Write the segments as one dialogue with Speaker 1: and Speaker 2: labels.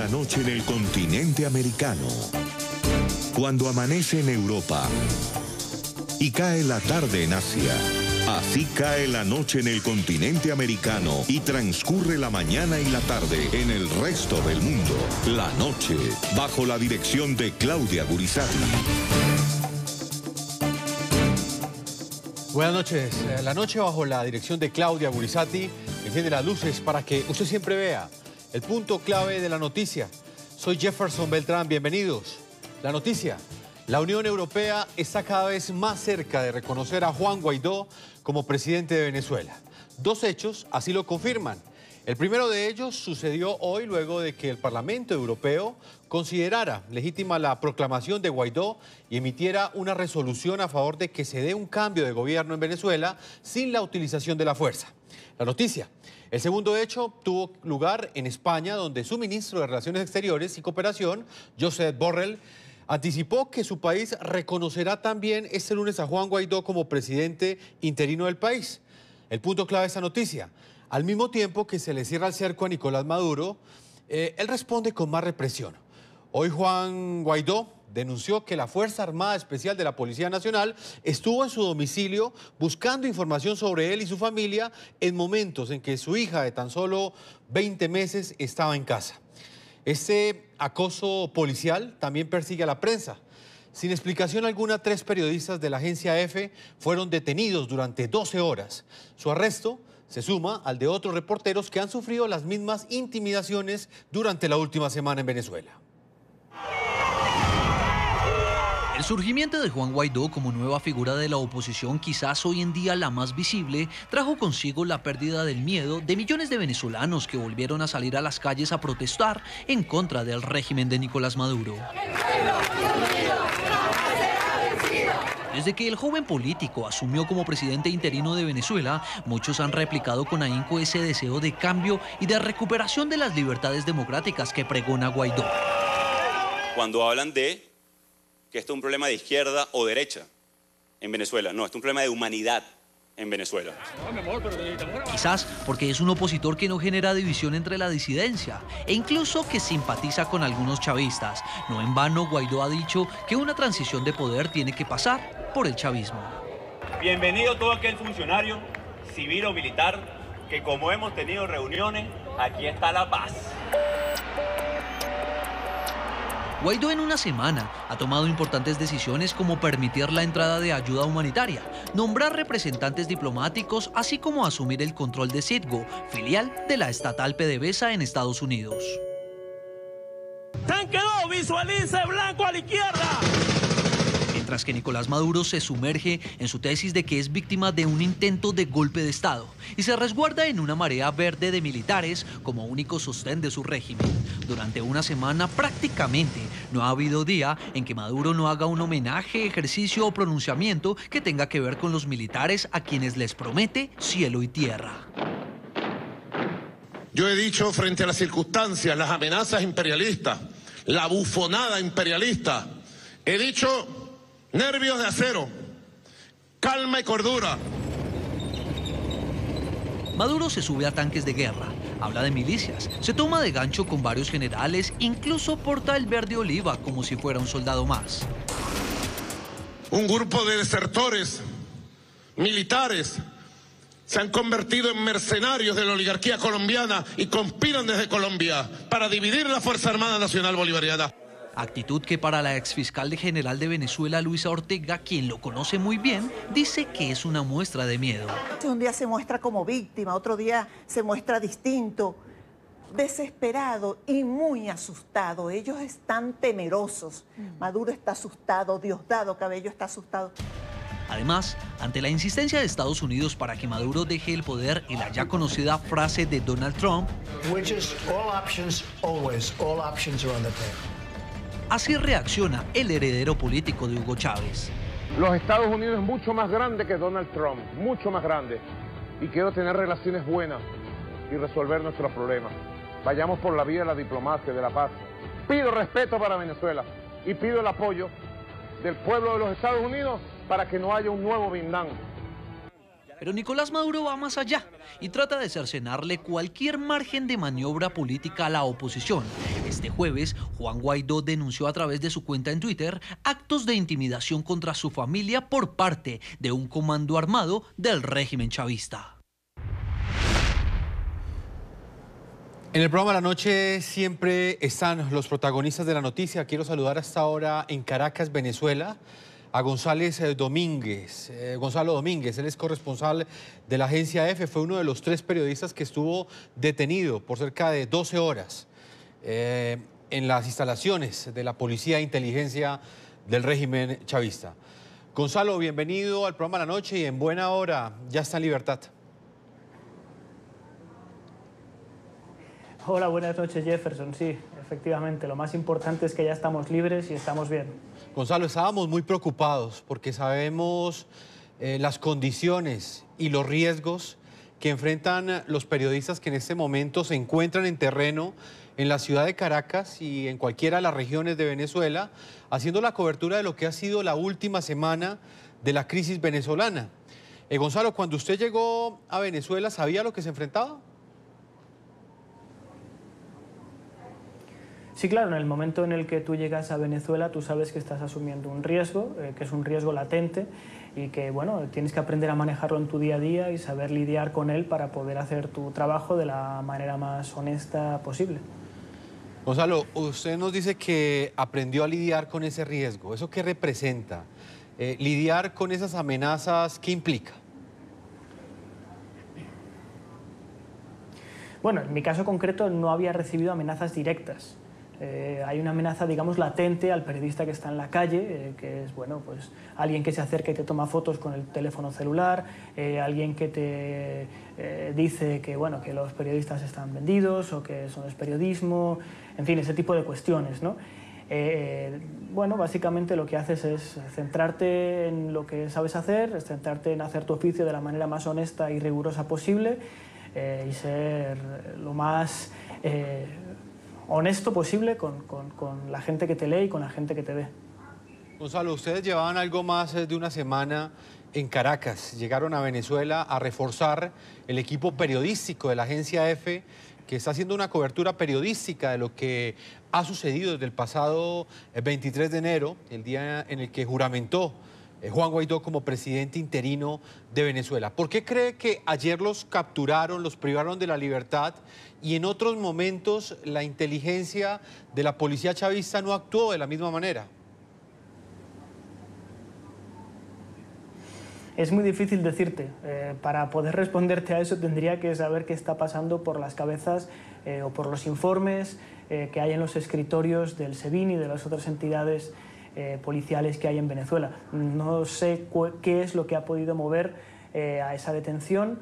Speaker 1: la noche en el continente americano. Cuando amanece en Europa y cae la tarde en Asia, así cae la noche en el continente americano y transcurre la mañana y la tarde en el resto del mundo. La noche, bajo la dirección de Claudia Gurizati.
Speaker 2: Buenas noches. La noche bajo la dirección de Claudia Gurizati enciende las luces para que usted siempre vea el punto clave de la noticia. Soy Jefferson Beltrán, bienvenidos. La noticia: la Unión Europea está cada vez más cerca de reconocer a Juan Guaidó como presidente de Venezuela. Dos hechos así lo confirman. El primero de ellos sucedió hoy luego de que el Parlamento Europeo considerara legítima la proclamación de Guaidó y emitiera una resolución a favor de que se dé un cambio de gobierno en Venezuela sin la utilización de la fuerza. La noticia: el segundo hecho tuvo lugar en España, donde su ministro de Relaciones Exteriores y Cooperación, Josep Borrell, anticipó que su país reconocerá también este lunes a Juan Guaidó como presidente interino del país. El punto clave de esta noticia: al mismo tiempo que se le cierra el cerco a Nicolás Maduro, él responde con más represión. Hoy Juan Guaidó denunció que la Fuerza Armada Especial de la Policía Nacional estuvo en su domicilio buscando información sobre él y su familia en momentos en que su hija de tan solo 20 meses estaba en casa. Este acoso policial también persigue a la prensa. Sin explicación alguna, 3 periodistas de la agencia EFE fueron detenidos durante 12 horas. Su arresto se suma al de otros reporteros que han sufrido las mismas intimidaciones durante la última semana en Venezuela.
Speaker 3: El surgimiento de Juan Guaidó como nueva figura de la oposición, quizás hoy en día la más visible, trajo consigo la pérdida del miedo de millones de venezolanos que volvieron a salir a las calles a protestar en contra del régimen de Nicolás Maduro. Desde que el joven político asumió como presidente interino de Venezuela, muchos han replicado con ahínco ese deseo de cambio y de recuperación de las libertades democráticas que pregona Guaidó.
Speaker 4: Cuando hablan de que esto es un problema de izquierda o derecha en Venezuela, no, esto es un problema de humanidad en Venezuela.
Speaker 3: Quizás porque es un opositor que no genera división entre la disidencia e incluso que simpatiza con algunos chavistas. No en vano, Guaidó ha dicho que una transición de poder tiene que pasar por el chavismo.
Speaker 5: Bienvenido todo aquel funcionario, civil o militar, que como hemos tenido reuniones, aquí está la paz.
Speaker 3: Guaidó en una semana ha tomado importantes decisiones como permitir la entrada de ayuda humanitaria, nombrar representantes diplomáticos, así como asumir el control de Citgo, filial de la estatal PDVSA en Estados Unidos.
Speaker 5: ¡Tanque 2, visualice blanco a la izquierda!
Speaker 3: Mientras que Nicolás Maduro se sumerge en su tesis de que es víctima de un intento de golpe de Estado y se resguarda en una marea verde de militares como único sostén de su régimen. Durante una semana prácticamente no ha habido día en que Maduro no haga un homenaje, ejercicio o pronunciamiento que tenga que ver con los militares a quienes les promete cielo y tierra.
Speaker 6: Yo he dicho frente a las circunstancias, las amenazas imperialistas, la bufonada imperialista, he dicho: nervios de acero, calma y cordura.
Speaker 3: Maduro se sube a tanques de guerra, habla de milicias, se toma de gancho con varios generales, incluso porta el verde oliva como si fuera un soldado más.
Speaker 6: Un grupo de desertores militares se han convertido en mercenarios de la oligarquía colombiana y conspiran desde Colombia para dividir la Fuerza Armada Nacional Bolivariana.
Speaker 3: Actitud que para la exfiscal general de Venezuela, Luisa Ortega, quien lo conoce muy bien, dice que es una muestra de miedo.
Speaker 7: Un día se muestra como víctima, otro día se muestra distinto, desesperado y muy asustado. Ellos están temerosos. Maduro está asustado, Diosdado Cabello está asustado.
Speaker 3: Además, ante la insistencia de Estados Unidos para que Maduro deje el poder y la ya conocida frase de Donald Trump,
Speaker 8: which is all options always, all options are on the table.
Speaker 3: Así reacciona el heredero político de Hugo Chávez.
Speaker 9: Los Estados Unidos es mucho más grande que Donald Trump, mucho más grande. Y quiero tener relaciones buenas y resolver nuestros problemas. Vayamos por la vía de la diplomacia, de la paz. Pido respeto para Venezuela y pido el apoyo del pueblo de los Estados Unidos para que no haya un nuevo Vietnam.
Speaker 3: Pero Nicolás Maduro va más allá y trata de cercenarle cualquier margen de maniobra política a la oposición. Este jueves, Juan Guaidó denunció a través de su cuenta en Twitter actos de intimidación contra su familia por parte de un comando armado del régimen chavista.
Speaker 2: En el programa de la noche siempre están los protagonistas de la noticia. Quiero saludar hasta ahora en Caracas, Venezuela, a Gonzalo Domínguez. Gonzalo Domínguez, él es corresponsal de la agencia EFE, fue uno de los 3 periodistas que estuvo detenido por cerca de 12 horas en las instalaciones de la Policía de Inteligencia del régimen chavista. Gonzalo, bienvenido al programa de la noche y en buena hora ya está en libertad.
Speaker 10: Hola, buenas noches, Jefferson. Sí, efectivamente, lo más importante es que ya estamos libres y estamos bien.
Speaker 2: Gonzalo, estábamos muy preocupados porque sabemos las condiciones y los riesgos que enfrentan los periodistas que en este momento se encuentran en terreno en la ciudad de Caracas y en cualquiera de las regiones de Venezuela, haciendo la cobertura de lo que ha sido la última semana de la crisis venezolana. Gonzalo, cuando usted llegó a Venezuela, ¿sabía a lo que se enfrentaba?
Speaker 10: Sí, claro, en el momento en el que tú llegas a Venezuela, tú sabes que estás asumiendo un riesgo, que es un riesgo latente y que, bueno, tienes que aprender a manejarlo en tu día a día y saber lidiar con él para poder hacer tu trabajo de la manera más honesta posible.
Speaker 2: Gonzalo, usted nos dice que aprendió a lidiar con ese riesgo. ¿Eso qué representa? Lidiar con esas amenazas, ¿qué implica?
Speaker 10: Bueno, en mi caso concreto no había recibido amenazas directas. Hay una amenaza, digamos, latente al periodista que está en la calle, que es, bueno, pues alguien que se acerca y te toma fotos con el teléfono celular, alguien que te dice que, bueno, que los periodistas están vendidos o que eso no es periodismo, en fin, ese tipo de cuestiones, ¿no? Bueno, básicamente lo que haces es centrarte en lo que sabes hacer, es centrarte en hacer tu oficio de la manera más honesta y rigurosa posible y ser lo más honesto posible con la gente que te lee y con la gente que te ve.
Speaker 2: Gonzalo, ustedes llevaban algo más de una semana en Caracas. Llegaron a Venezuela a reforzar el equipo periodístico de la agencia EFE, que está haciendo una cobertura periodística de lo que ha sucedido desde el pasado 23 de enero, el día en el que juramentó Juan Guaidó como presidente interino de Venezuela. ¿Por qué cree que ayer los capturaron, los privaron de la libertad y en otros momentos la inteligencia de la policía chavista no actuó de la misma manera?
Speaker 10: Es muy difícil decirte. Para poder responderte a eso tendría que saber qué está pasando por las cabezas o por los informes que hay en los escritorios del SEBIN y de las otras entidades policiales que hay en Venezuela. No sé qué es lo que ha podido mover a esa detención.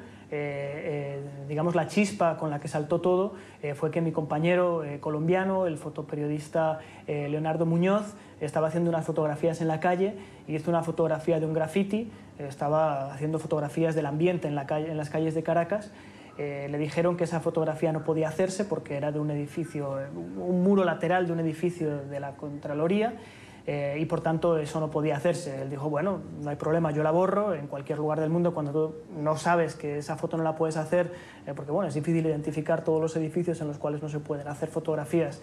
Speaker 10: Digamos, la chispa con la que saltó todo fue que mi compañero colombiano, el fotoperiodista Leonardo Muñoz, estaba haciendo unas fotografías en la calle y hizo una fotografía de un graffiti, estaba haciendo fotografías del ambiente en las calles de Caracas. Le dijeron que esa fotografía no podía hacerse porque era de un edificio, un muro lateral de un edificio de la Contraloría, y por tanto eso no podía hacerse. Él dijo, bueno, no hay problema, yo la borro en cualquier lugar del mundo cuando tú no sabes que esa foto no la puedes hacer, porque bueno, es difícil identificar todos los edificios en los cuales no se pueden hacer fotografías.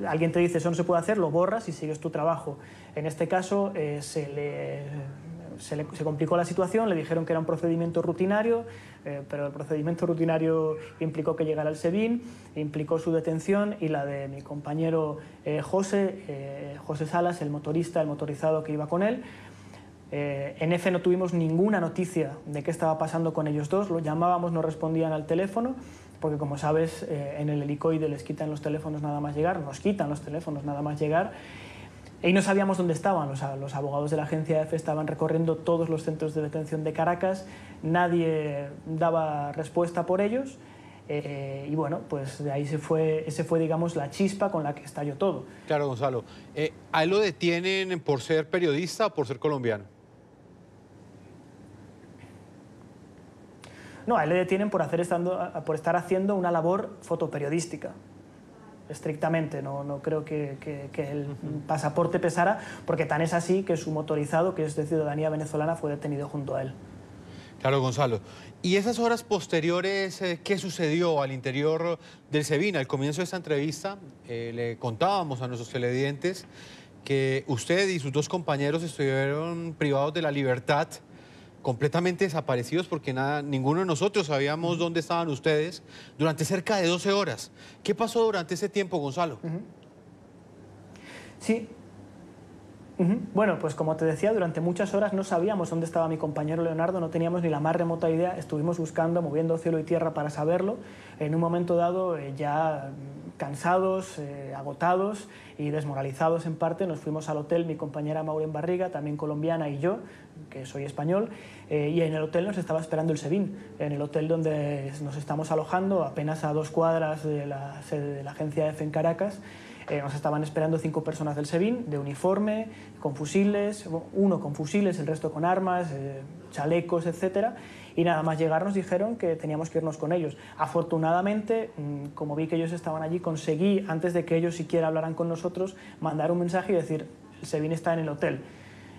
Speaker 10: Alguien te dice eso no se puede hacer, lo borras y sigues tu trabajo. En este caso se complicó la situación, le dijeron que era un procedimiento rutinario, pero el procedimiento rutinario implicó que llegara el SEBIN, implicó su detención y la de mi compañero José Salas, el motorizado que iba con él. En EFE no tuvimos ninguna noticia de qué estaba pasando con ellos dos, lo llamábamos, no respondían al teléfono, porque como sabes, en el helicoide les quitan los teléfonos nada más llegar, nos quitan los teléfonos nada más llegar, y no sabíamos dónde estaban. Los abogados de la agencia EFE estaban recorriendo todos los centros de detención de Caracas, nadie daba respuesta por ellos, y bueno, pues de ahí ese fue, digamos, la chispa con la que estalló todo.
Speaker 2: Claro, Gonzalo. ¿A él lo detienen por ser periodista o por ser colombiano?
Speaker 10: No, a él le detienen por estar haciendo una labor fotoperiodística, estrictamente. No creo que el pasaporte pesara, porque tan es así que su motorizado, que es de ciudadanía venezolana, fue detenido junto a él.
Speaker 2: Claro, Gonzalo. ¿Y esas horas posteriores, qué sucedió al interior del SEBIN? Al comienzo de esta entrevista le contábamos a nuestros televidentes que usted y sus dos compañeros estuvieron privados de la libertad, completamente desaparecidos porque ninguno de nosotros sabíamos dónde estaban ustedes durante cerca de 12 horas. ¿Qué pasó durante ese tiempo, Gonzalo?
Speaker 10: Sí. Bueno, pues como te decía, durante muchas horas no sabíamos dónde estaba mi compañero Leonardo, no teníamos ni la más remota idea, estuvimos buscando, moviendo cielo y tierra para saberlo. En un momento dado, ya cansados, agotados y desmoralizados en parte, nos fuimos al hotel, mi compañera Maureen Barriga, también colombiana, y yo, que soy español, y en el hotel nos estaba esperando el SEBIN, en el hotel donde nos estamos alojando, apenas a 2 cuadras de la sede de la agencia EFE en Caracas. Nos estaban esperando 5 personas del SEBIN, de uniforme, con fusiles, uno con fusiles, el resto con armas, chalecos, etc. Y nada más llegar nos dijeron que teníamos que irnos con ellos. Afortunadamente, como vi que ellos estaban allí, conseguí, antes de que ellos siquiera hablaran con nosotros, mandar un mensaje y decir, el SEBIN está en el hotel.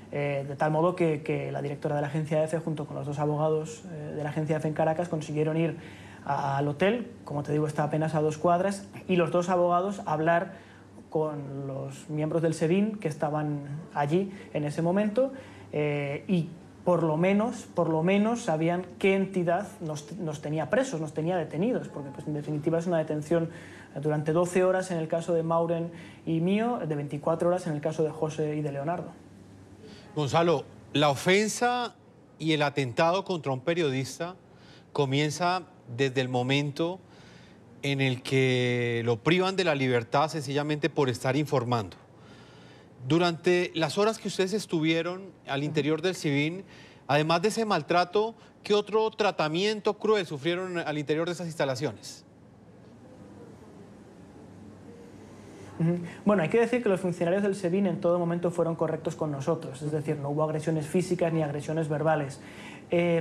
Speaker 10: De tal modo que la directora de la agencia EFE, junto con los 2 abogados de la agencia EFE en Caracas, consiguieron ir al hotel, como te digo, está apenas a 2 cuadras, y los 2 abogados hablar con los miembros del SEBIN que estaban allí en ese momento y por lo menos sabían qué entidad nos tenía presos, nos tenía detenidos, porque pues, en definitiva es una detención durante 12 horas en el caso de Maureen y mío, de 24 horas en el caso de José y de Leonardo.
Speaker 2: Gonzalo, la ofensa y el atentado contra un periodista comienza desde el momento en el que lo privan de la libertad sencillamente por estar informando. Durante las horas que ustedes estuvieron al interior del SEBIN, además de ese maltrato, ¿qué otro tratamiento cruel sufrieron al interior de esas instalaciones?
Speaker 10: Bueno, hay que decir que los funcionarios del SEBIN en todo momento fueron correctos con nosotros, es decir, no hubo agresiones físicas ni agresiones verbales.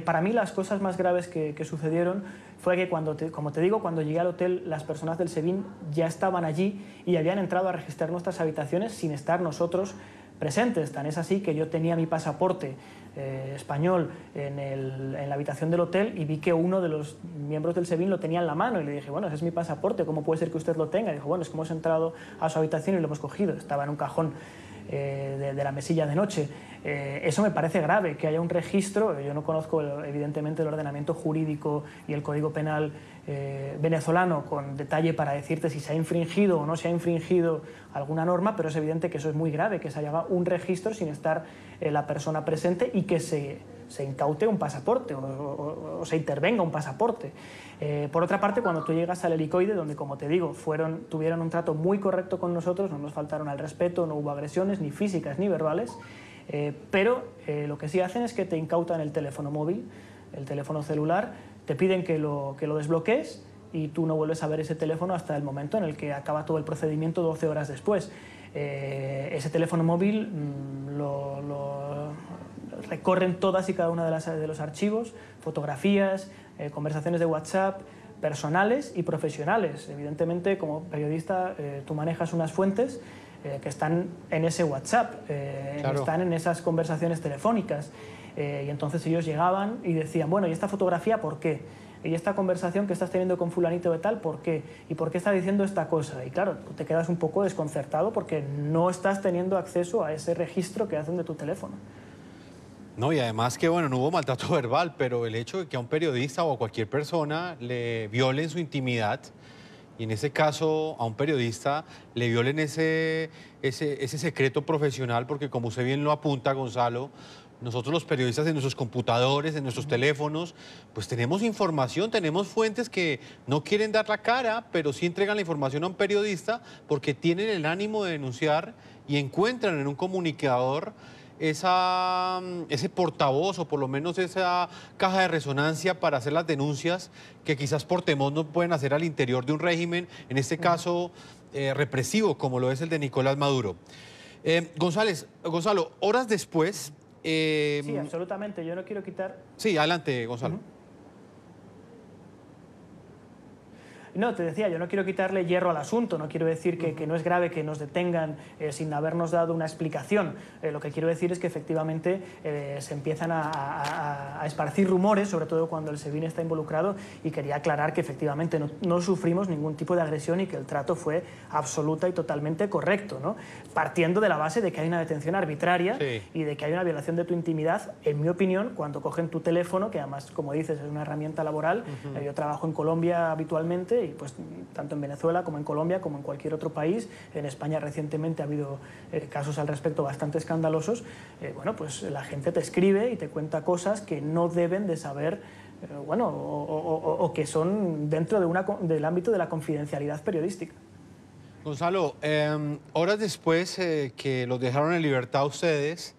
Speaker 10: Para mí las cosas más graves que sucedieron fue que, como te digo, cuando llegué al hotel, las personas del SEBIN ya estaban allí y habían entrado a registrar nuestras habitaciones sin estar nosotros presentes. Tan es así que yo tenía mi pasaporte español en la habitación del hotel y vi que uno de los miembros del SEBIN lo tenía en la mano y le dije, bueno, ese es mi pasaporte, ¿cómo puede ser que usted lo tenga? Y dijo, bueno, es que hemos entrado a su habitación y lo hemos cogido, estaba en un cajón de la mesilla de noche. Eso me parece grave, que haya un registro. Yo no conozco evidentemente el ordenamiento jurídico y el Código Penal venezolano con detalle para decirte si se ha infringido o no se ha infringido alguna norma, pero es evidente que eso es muy grave, que se haga un registro sin estar la persona presente y que se incaute un pasaporte o se intervenga un pasaporte. Por otra parte, cuando tú llegas al helicoide, donde, como te digo, tuvieron un trato muy correcto con nosotros, no nos faltaron al respeto, no hubo agresiones ni físicas ni verbales, pero lo que sí hacen es que te incautan el teléfono móvil, el teléfono celular, te piden que lo desbloquees y tú no vuelves a ver ese teléfono hasta el momento en el que acaba todo el procedimiento 12 horas después. Ese teléfono móvil lo recorren todas y cada una de los archivos, fotografías, conversaciones de WhatsApp, personales y profesionales. Evidentemente, como periodista, tú manejas unas fuentes que están en ese WhatsApp, claro, están en esas conversaciones telefónicas. Y entonces ellos llegaban y decían, bueno, ¿y esta fotografía por qué? ¿Y esta conversación que estás teniendo con fulanito de tal, por qué? ¿Y por qué está diciendo esta cosa? Y claro, tú te quedas un poco desconcertado porque no estás teniendo acceso a ese registro que hacen de tu teléfono.
Speaker 2: No, y además que, bueno, no hubo maltrato verbal, pero el hecho de que a un periodista o a cualquier persona le violen su intimidad, y en ese caso a un periodista le violen ese secreto profesional, porque como usted bien lo apunta, Gonzalo, nosotros los periodistas en nuestros computadores, en nuestros teléfonos, pues tenemos información, tenemos fuentes que no quieren dar la cara, pero sí entregan la información a un periodista porque tienen el ánimo de denunciar y encuentran en un comunicador ese portavoz o por lo menos esa caja de resonancia para hacer las denuncias que quizás por temor no pueden hacer al interior de un régimen, en este caso represivo como lo es el de Nicolás Maduro. Gonzalo, horas después...
Speaker 10: sí, absolutamente, yo no quiero quitar...
Speaker 2: Sí, adelante, Gonzalo.
Speaker 10: No, te decía, yo no quiero quitarle hierro al asunto, no quiero decir que no es grave que nos detengan sin habernos dado una explicación. Lo que quiero decir es que efectivamente se empiezan a esparcir rumores, sobre todo cuando el SEBIN está involucrado, y quería aclarar que efectivamente no sufrimos ningún tipo de agresión y que el trato fue absoluta y totalmente correcto, ¿no? Partiendo de la base de que hay una detención arbitraria y de que hay una violación de tu intimidad, en mi opinión, cuando cogen tu teléfono, que además, como dices, es una herramienta laboral. Yo trabajo en Colombia habitualmente, y pues tanto en Venezuela como en Colombia, como en cualquier otro país. En España recientemente ha habido casos al respecto bastante escandalosos. Bueno, pues la gente te escribe y te cuenta cosas que no deben de saber, bueno, o que son dentro del ámbito de la confidencialidad periodística.
Speaker 2: Gonzalo, horas después que los dejaron en libertad a ustedes,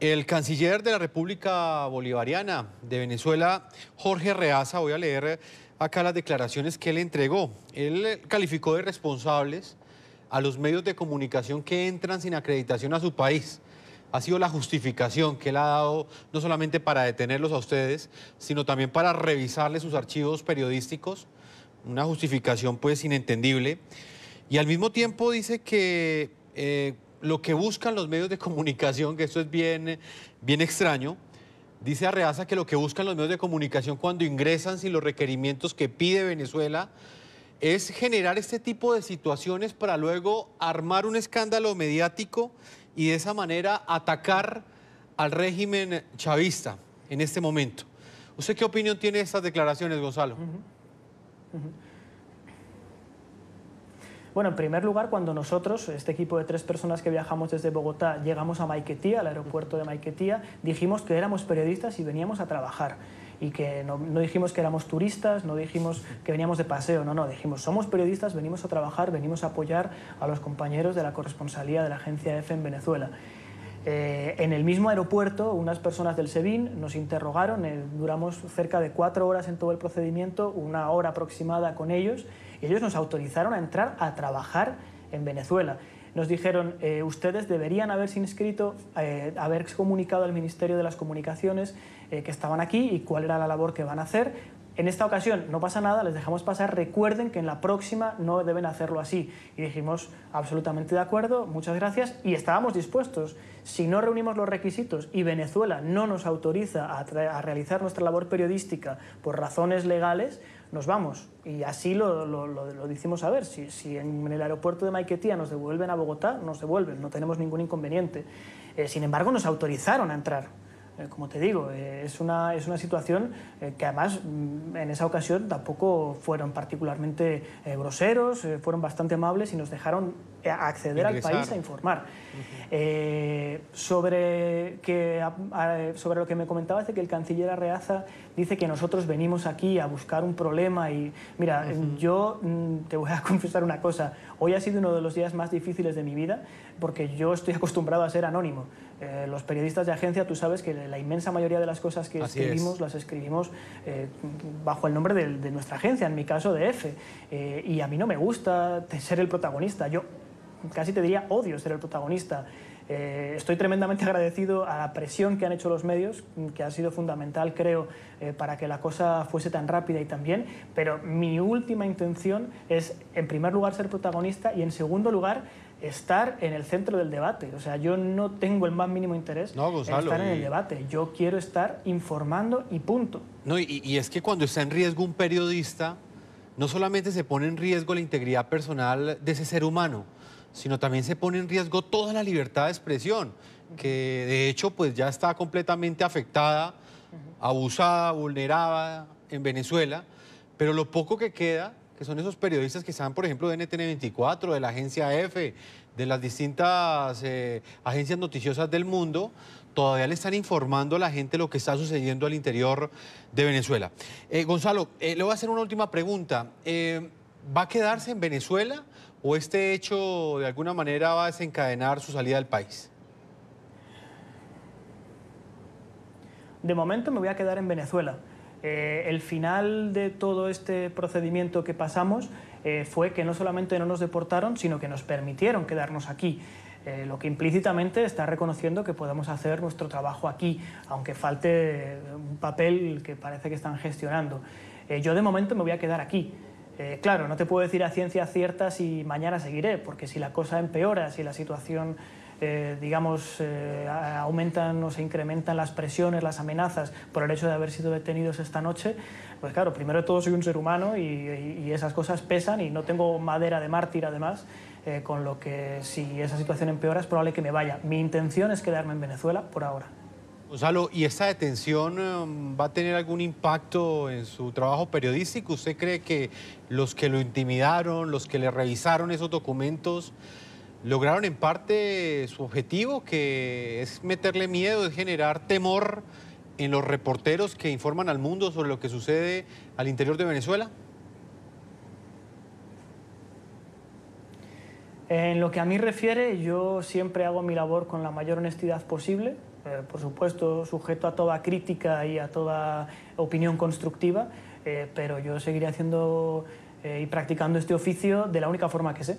Speaker 2: el canciller de la República Bolivariana de Venezuela, Jorge Arreaza, voy a leer acá las declaraciones que él entregó. Él calificó de responsables a los medios de comunicación que entran sin acreditación a su país. Ha sido la justificación que él ha dado no solamente para detenerlos a ustedes, sino también para revisarles sus archivos periodísticos. Una justificación pues inentendible. Y al mismo tiempo dice que lo que buscan los medios de comunicación, que esto es bien extraño, dice Arreaza que lo que buscan los medios de comunicación cuando ingresan sin los requerimientos que pide Venezuela es generar este tipo de situaciones para luego armar un escándalo mediático y de esa manera atacar al régimen chavista en este momento. ¿Usted qué opinión tiene de estas declaraciones, Gonzalo?
Speaker 10: Bueno, en primer lugar, cuando nosotros, este equipo de 3 personas que viajamos desde Bogotá, llegamos a Maiquetía, al aeropuerto de Maiquetía, dijimos que éramos periodistas y veníamos a trabajar. Y que no dijimos que éramos turistas, no dijimos que veníamos de paseo, no, dijimos somos periodistas, venimos a trabajar, venimos a apoyar a los compañeros de la corresponsalía de la agencia EFE en Venezuela. En el mismo aeropuerto, unas personas del SEBIN nos interrogaron, duramos cerca de 4 horas en todo el procedimiento, 1 hora aproximada con ellos, y ellos nos autorizaron a entrar a trabajar en Venezuela. Nos dijeron, ustedes deberían haberse inscrito, haber comunicado al Ministerio de las Comunicaciones que estaban aquí y cuál era la labor que van a hacer. En esta ocasión no pasa nada, les dejamos pasar, recuerden que en la próxima no deben hacerlo así. Y dijimos, absolutamente de acuerdo, muchas gracias, y estábamos dispuestos. Si no reunimos los requisitos y Venezuela no nos autoriza a realizar nuestra labor periodística por razones legales, nos vamos. Y así lo hicimos saber. Si en el aeropuerto de Maiquetía nos devuelven a Bogotá, nos devuelven, no tenemos ningún inconveniente. Sin embargo, nos autorizaron a entrar. Como te digo, es una situación que además en esa ocasión tampoco fueron particularmente groseros, fueron bastante amables y nos dejaron acceder al país a informar. Sobre lo que me comentabas de que el canciller Arreaza dice que nosotros venimos aquí a buscar un problema y mira, yo te voy a confesar una cosa, hoy ha sido uno de los días más difíciles de mi vida porque yo estoy acostumbrado a ser anónimo. Los periodistas de agencia, tú sabes que la inmensa mayoría de las cosas que escribimos las escribimos bajo el nombre de nuestra agencia, en mi caso de EFE, y a mí no me gusta ser el protagonista, yo casi te diría odio ser el protagonista. Estoy tremendamente agradecido a la presión que han hecho los medios, que ha sido fundamental, creo, para que la cosa fuese tan rápida y tan bien, pero mi última intención es, en primer lugar, ser protagonista y, en segundo lugar, estar en el centro del debate. O sea, yo no tengo el más mínimo interés en estar en el debate. Yo quiero estar informando y punto.
Speaker 2: No, y es que cuando está en riesgo un periodista, no solamente se pone en riesgo la integridad personal de ese ser humano, sino también se pone en riesgo toda la libertad de expresión, que de hecho pues ya está completamente afectada, abusada, vulnerada en Venezuela, pero lo poco que queda, que son esos periodistas que están, por ejemplo, de NTN24, de la agencia EFE, de las distintas agencias noticiosas del mundo, todavía le están informando a la gente lo que está sucediendo al interior de Venezuela. Gonzalo, le voy a hacer una última pregunta. ¿Va a quedarse en Venezuela o este hecho de alguna manera va a desencadenar su salida del país?
Speaker 10: De momento me voy a quedar en Venezuela. El final de todo este procedimiento que pasamos fue que no solamente no nos deportaron, sino que nos permitieron quedarnos aquí. Lo que implícitamente está reconociendo que podemos hacer nuestro trabajo aquí, aunque falte un papel que parece que están gestionando. Yo de momento me voy a quedar aquí. Claro, no te puedo decir a ciencia cierta si mañana seguiré, porque si la cosa empeora, si la situación, aumentan o se incrementan las presiones, las amenazas por el hecho de haber sido detenidos esta noche, pues claro, primero de todo soy un ser humano y esas cosas pesan y no tengo madera de mártir además, con lo que si esa situación empeora es probable que me vaya. Mi intención es quedarme en Venezuela por ahora.
Speaker 2: Gonzalo, ¿y esta detención va a tener algún impacto en su trabajo periodístico? ¿Usted cree que los que lo intimidaron, los que le revisaron esos documentos, lograron en parte su objetivo, que es meterle miedo, es generar temor en los reporteros que informan al mundo sobre lo que sucede al interior de Venezuela?
Speaker 10: En lo que a mí refiere, yo siempre hago mi labor con la mayor honestidad posible, por supuesto sujeto a toda crítica y a toda opinión constructiva, pero yo seguiré haciendo y practicando este oficio de la única forma que sé.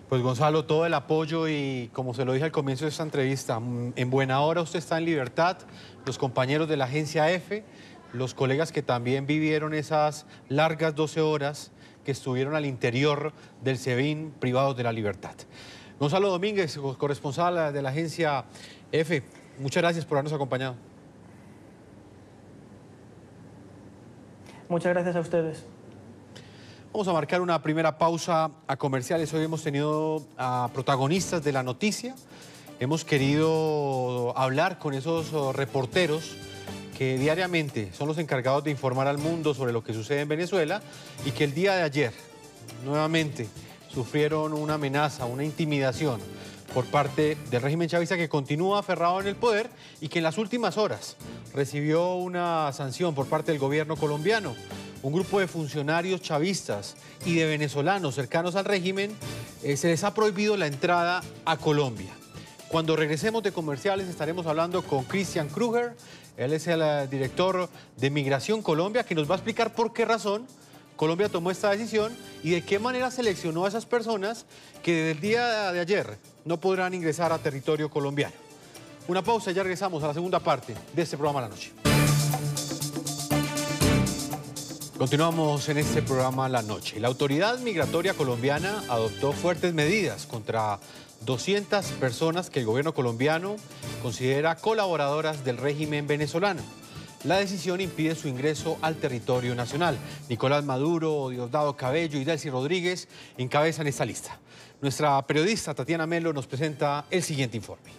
Speaker 2: Pues Gonzalo, todo el apoyo y como se lo dije al comienzo de esta entrevista, en buena hora usted está en libertad, los compañeros de la agencia EFE, los colegas que también vivieron esas largas 12 horas que estuvieron al interior del SEBIN privados de la libertad. Gonzalo Domínguez, corresponsal de la agencia EFE, muchas gracias por habernos acompañado.
Speaker 10: Muchas gracias a ustedes.
Speaker 2: Vamos a marcar una primera pausa a comerciales. Hoy hemos tenido a protagonistas de la noticia. Hemos querido hablar con esos reporteros que diariamente son los encargados de informar al mundo sobre lo que sucede en Venezuela y que el día de ayer nuevamente sufrieron una amenaza, una intimidación por parte del régimen chavista que continúa aferrado en el poder y que en las últimas horas recibió una sanción por parte del gobierno colombiano. Un grupo de funcionarios chavistas y de venezolanos cercanos al régimen se les ha prohibido la entrada a Colombia. Cuando regresemos de comerciales estaremos hablando con Christian Kruger. Él es el director de Migración Colombia, que nos va a explicar por qué razón Colombia tomó esta decisión y de qué manera seleccionó a esas personas que desde el día de ayer no podrán ingresar a territorio colombiano. Una pausa y ya regresamos a la segunda parte de este programa La Noche. Continuamos en este programa La Noche. La autoridad migratoria colombiana adoptó fuertes medidas contra 200 personas que el gobierno colombiano considera colaboradoras del régimen venezolano. La decisión impide su ingreso al territorio nacional. Nicolás Maduro, Diosdado Cabello y Delcy Rodríguez encabezan esta lista. Nuestra periodista Tatiana Melo nos presenta el siguiente informe.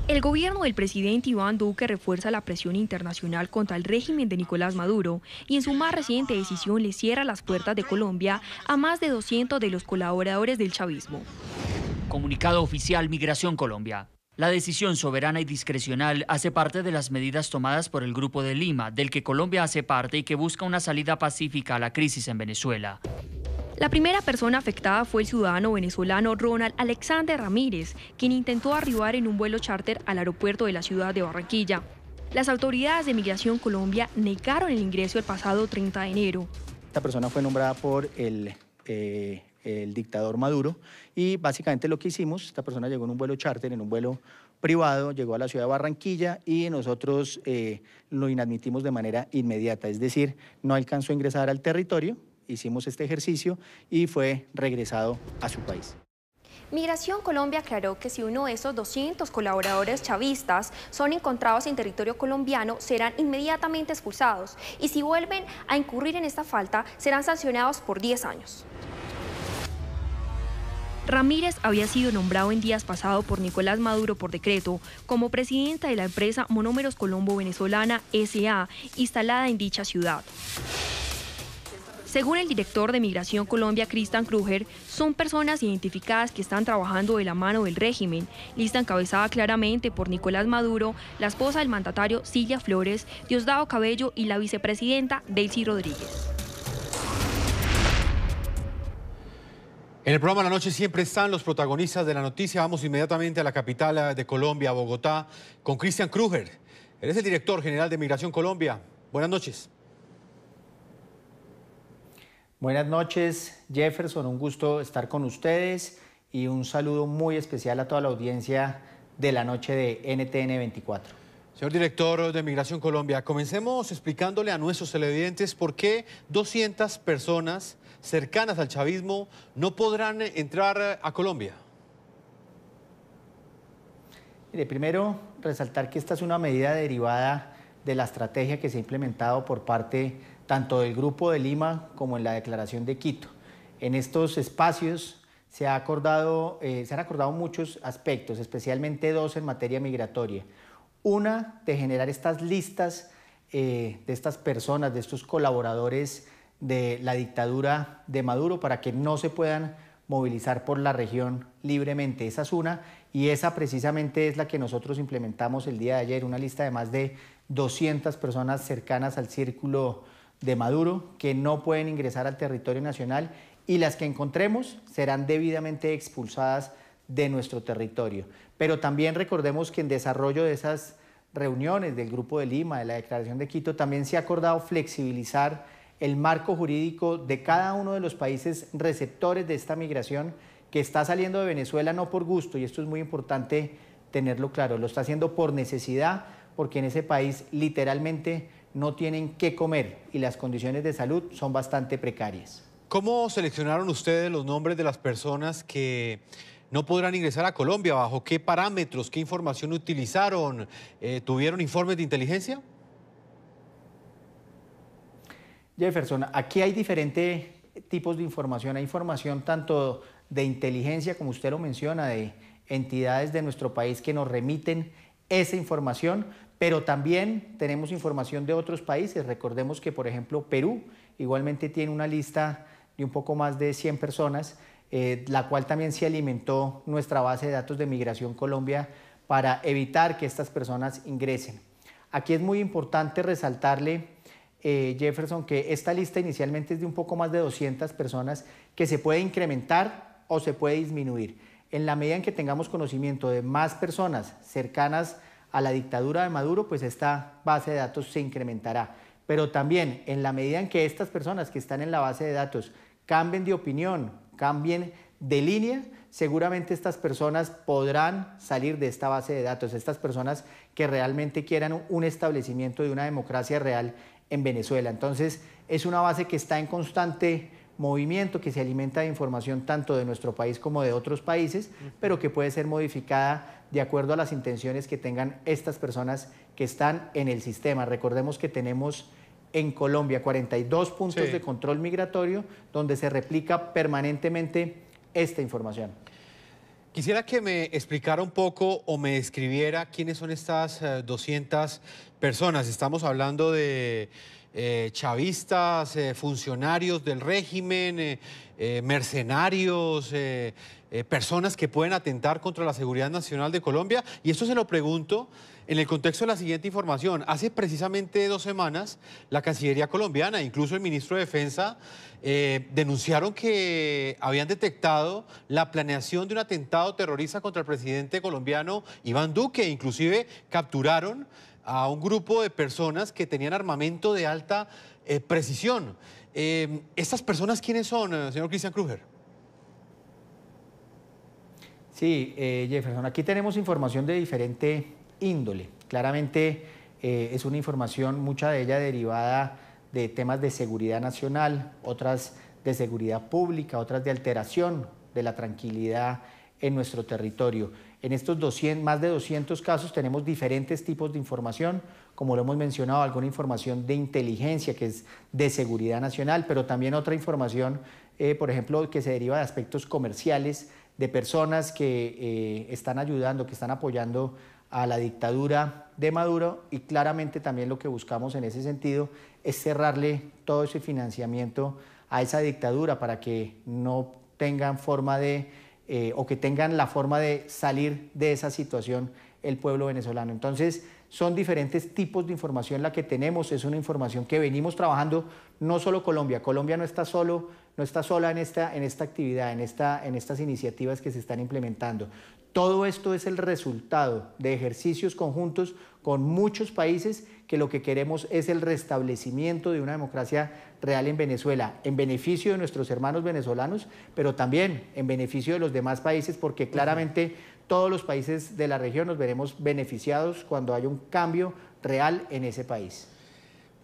Speaker 11: El gobierno del presidente Iván Duque refuerza la presión internacional contra el régimen de Nicolás Maduro y en su más reciente decisión le cierra las puertas de Colombia a más de 200 de los colaboradores del chavismo.
Speaker 12: Comunicado oficial Migración Colombia. La decisión soberana y discrecional hace parte de las medidas tomadas por el Grupo de Lima, del que Colombia hace parte y que busca una salida pacífica a la crisis en Venezuela.
Speaker 11: La primera persona afectada fue el ciudadano venezolano Ronald Alexander Ramírez, quien intentó arribar en un vuelo charter al aeropuerto de la ciudad de Barranquilla. Las autoridades de Migración Colombia negaron el ingreso el pasado 30 de enero.
Speaker 13: Esta persona fue nombrada por el dictador Maduro y básicamente lo que hicimos, esta persona llegó en un vuelo charter, en un vuelo privado, llegó a la ciudad de Barranquilla y nosotros lo inadmitimos de manera inmediata, es decir, no alcanzó a ingresar al territorio. Hicimos este ejercicio y fue regresado a su país.
Speaker 11: Migración Colombia aclaró que si uno de esos 200 colaboradores chavistas son encontrados en territorio colombiano, serán inmediatamente expulsados y si vuelven a incurrir en esta falta, serán sancionados por 10 años. Ramírez había sido nombrado en días pasados por Nicolás Maduro por decreto como presidenta de la empresa Monómeros Colombo Venezolana S.A., instalada en dicha ciudad. Según el director de Migración Colombia, Christian Kruger, son personas identificadas que están trabajando de la mano del régimen, lista encabezada claramente por Nicolás Maduro, la esposa del mandatario Cilia Flores, Diosdado Cabello y la vicepresidenta Delcy Rodríguez.
Speaker 2: En el programa La Noche siempre están los protagonistas de la noticia. Vamos inmediatamente a la capital de Colombia, Bogotá, con Christian Kruger. Él es el director general de Migración Colombia. Buenas noches.
Speaker 13: Buenas noches, Jefferson, un gusto estar con ustedes y un saludo muy especial a toda la audiencia de La Noche de NTN 24.
Speaker 2: Señor director de Migración Colombia, comencemos explicándole a nuestros televidentes por qué 200 personas cercanas al chavismo no podrán entrar a Colombia.
Speaker 13: Mire, primero resaltar que esta es una medida derivada de la estrategia que se ha implementado por parte tanto del Grupo de Lima como en la Declaración de Quito. En estos espacios se han acordado muchos aspectos, especialmente dos en materia migratoria. Una, de generar estas listas de estas personas, de estos colaboradores de la dictadura de Maduro para que no se puedan movilizar por la región libremente. Esa es una, y esa precisamente es la que nosotros implementamos el día de ayer, una lista de más de 200 personas cercanas al círculo de Maduro que no pueden ingresar al territorio nacional, y las que encontremos serán debidamente expulsadas de nuestro territorio. Pero también recordemos que en desarrollo de esas reuniones del Grupo de Lima, de la Declaración de Quito, también se ha acordado flexibilizar el marco jurídico de cada uno de los países receptores de esta migración que está saliendo de Venezuela no por gusto, y esto es muy importante tenerlo claro, lo está haciendo por necesidad, porque en ese país literalmente no tienen qué comer y las condiciones de salud son bastante precarias.
Speaker 2: ¿Cómo seleccionaron ustedes los nombres de las personas que no podrán ingresar a Colombia? ¿Bajo qué parámetros, qué información utilizaron? ¿Tuvieron informes de inteligencia?
Speaker 13: Jefferson, aquí hay diferentes tipos de información. Hay información tanto de inteligencia, como usted lo menciona, de entidades de nuestro país que nos remiten esa información, pero también tenemos información de otros países. Recordemos que, por ejemplo, Perú igualmente tiene una lista de un poco más de 100 personas, la cual también se alimentó nuestra base de datos de Migración Colombia para evitar que estas personas ingresen. Aquí es muy importante resaltarle, Jefferson, que esta lista inicialmente es de un poco más de 200 personas que se puede incrementar o se puede disminuir. En la medida en que tengamos conocimiento de más personas cercanas a la dictadura de Maduro, pues esta base de datos se incrementará. Pero también en la medida en que estas personas que están en la base de datos cambien de opinión, cambien de línea, seguramente estas personas podrán salir de esta base de datos, estas personas que realmente quieran un establecimiento de una democracia real en Venezuela. Entonces, es una base que está en constante movimiento, que se alimenta de información tanto de nuestro país como de otros países, pero que puede ser modificada de acuerdo a las intenciones que tengan estas personas que están en el sistema. Recordemos que tenemos en Colombia 42 puntos de control migratorio donde se replica permanentemente esta información.
Speaker 2: Quisiera que me explicara un poco o me describiera quiénes son estas 200 personas. Estamos hablando de chavistas, funcionarios del régimen, mercenarios, personas que pueden atentar contra la seguridad nacional de Colombia. Y esto se lo pregunto en el contexto de la siguiente información. Hace precisamente 2 semanas, la Cancillería colombiana, incluso el ministro de Defensa, denunciaron que habían detectado la planeación de un atentado terrorista contra el presidente colombiano Iván Duque. Inclusive capturaron a un grupo de personas que tenían armamento de alta precisión. ¿Estas personas quiénes son, señor Christian Kruger?
Speaker 13: Sí, Jefferson, aquí tenemos información de diferente índole. Claramente es una información, mucha de ella derivada de temas de seguridad nacional, otras de seguridad pública, otras de alteración de la tranquilidad en nuestro territorio. En estos más de 200 casos tenemos diferentes tipos de información, como lo hemos mencionado, alguna información de inteligencia que es de seguridad nacional, pero también otra información, por ejemplo, que se deriva de aspectos comerciales, de personas que están ayudando, que están apoyando a la dictadura de Maduro, y claramente también lo que buscamos en ese sentido es cerrarle todo ese financiamiento a esa dictadura para que no tengan forma de, o que tengan la forma de salir de esa situación el pueblo venezolano. Entonces, son diferentes tipos de información la que tenemos, es una información que venimos trabajando, no solo Colombia. Colombia no está sola en esta actividad, en estas iniciativas que se están implementando. Todo esto es el resultado de ejercicios conjuntos con muchos países que lo que queremos es el restablecimiento de una democracia real en Venezuela, en beneficio de nuestros hermanos venezolanos, pero también en beneficio de los demás países, porque claramente todos los países de la región nos veremos beneficiados cuando haya un cambio real en ese país.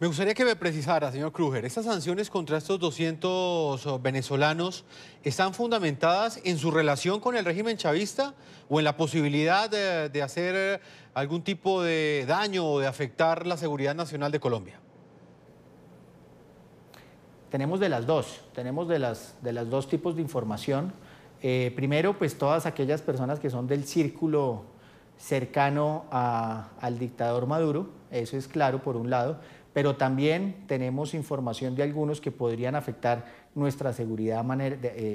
Speaker 2: Me gustaría que me precisara, señor Krüger, ¿estas sanciones contra estos 200 venezolanos están fundamentadas en su relación con el régimen chavista o en la posibilidad de hacer algún tipo de daño o de afectar la seguridad nacional de Colombia?
Speaker 13: Tenemos de las dos, tenemos de las dos tipos de información. Primero, pues todas aquellas personas que son del círculo cercano al dictador Maduro, eso es claro por un lado, pero también tenemos información de algunos que podrían afectar nuestra seguridad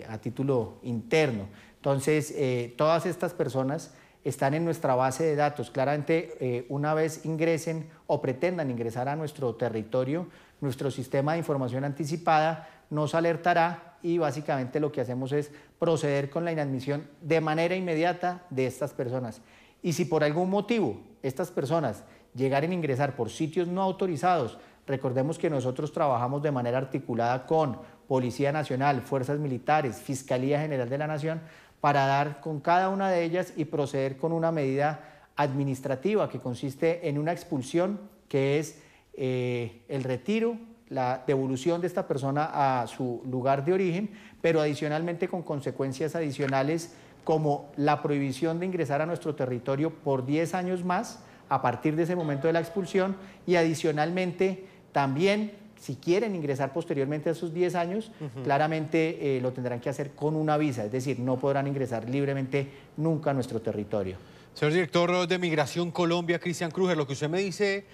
Speaker 13: a título interno. Entonces, todas estas personas están en nuestra base de datos. Claramente, una vez ingresen o pretendan ingresar a nuestro territorio, nuestro sistema de información anticipada nos alertará y básicamente lo que hacemos es proceder con la inadmisión de manera inmediata de estas personas. Y si por algún motivo estas personas llegaran a ingresar por sitios no autorizados, recordemos que nosotros trabajamos de manera articulada con Policía Nacional, Fuerzas Militares, Fiscalía General de la Nación, para dar con cada una de ellas y proceder con una medida administrativa que consiste en una expulsión, que es el retiro, la devolución de esta persona a su lugar de origen, pero adicionalmente con consecuencias adicionales como la prohibición de ingresar a nuestro territorio por 10 años más, a partir de ese momento de la expulsión, y adicionalmente también, si quieren ingresar posteriormente a esos 10 años, claramente lo tendrán que hacer con una visa, es decir, no podrán ingresar libremente nunca a nuestro territorio.
Speaker 2: Señor director de Migración Colombia, Cristian Krüger, lo que usted me dice